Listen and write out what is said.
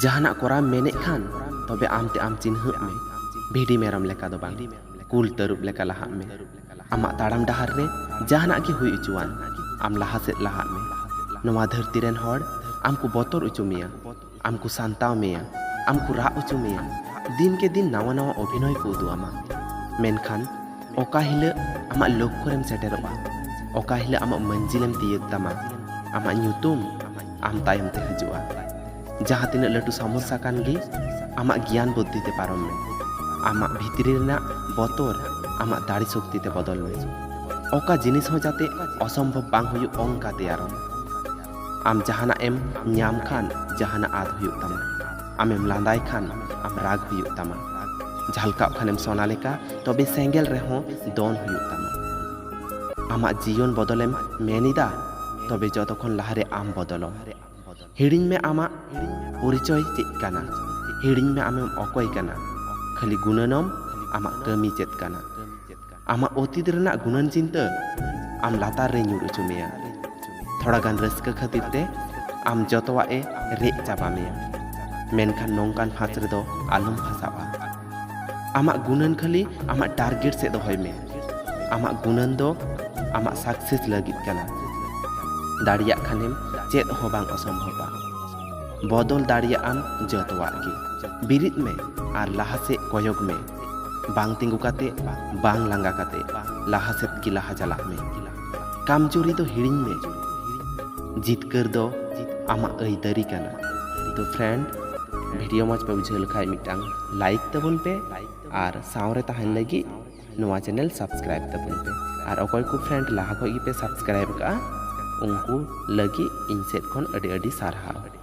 जहाना कोरा मेने खान तबे आमते आम चिन्ह में भिडी मेरम लेका दो बांग कुल तरुप लेका लहा में आमा ताड़ाम डहार रे जहाना की हुई उचुआन आम लहा से लहा में नवा धरती रेन हॉड़ आमको बोतोर उचु मिया आमको सांताव मिया आमको रा उचु मिया दिन के दिन नवा नवा अभिनय को उदु आमा मेनखान ओका हिले आमा लक्ष्यरेम सेटेरोबा ओका हिले आमा मंजिलेम तियक तमा आमा ᱧᱩᱛᱩᱢ आम तायम ते हजुआ जहाँ तीन लटू समस्या कान गी आमा ज्ञान बुद्धि ते पारम में आमा भितरी रेना बतोर आमा दाड़ी शक्ति ते बदल में ओका जिनिस हो जाते असंभव बांग हुयु ओंका तेयारम आम जहाना एम ᱧᱟᱢ खान जहाना आद हुयु तमा आमेम लांदाय खान आम राग हुयु तमा झलका खानेम सोना लेका तबे सेंगेल रेहो दोन हुयु तमा आमा जीवन बदलेम मेनिदा तबे जतखन लाहारे आम बदलो हिड़िंग में आमा परिचय चेक काना हिड़िंग में आमेम अकय काना खाली गुणनम आमा कमी चेत काना आमा अतीत रेना गुणन चिंता आम लातार रे ᱧᱩᱨ उचु मेया थोड़ा गान रस्क खातिर ते आम जतवा ए रे चाबा मेया मेनखान नोंकान फांस रे दो आलम फासाबा आमा गुणन खाली आमा टारगेट से दोहय में आमा गुणन दो आमा सक्सेस लगित काना दाड़िया खानेम चेत हो बांग असंभवा बदल दाड़िया आम जतवा गे बिरिद में आर लाहा से कयोग में बांग तिंगु काते बांग लांगा काते लाहा सेत की लाहा चला में कामजोरी दो हिड़िंग में जितकर दो आमा अयदारी काना तो फ्रेंड वीडियो मज पे बुझे लखाय मिटांग लाइक तबन पे आर सावरे तहन लगी नवा चैनल सब्सक्राइब तबन पे आर अकोय को फ्रेंड लाहा को पे सब्सक्राइब का उनको लगी इन सेट खन अडी अडी सारहाव।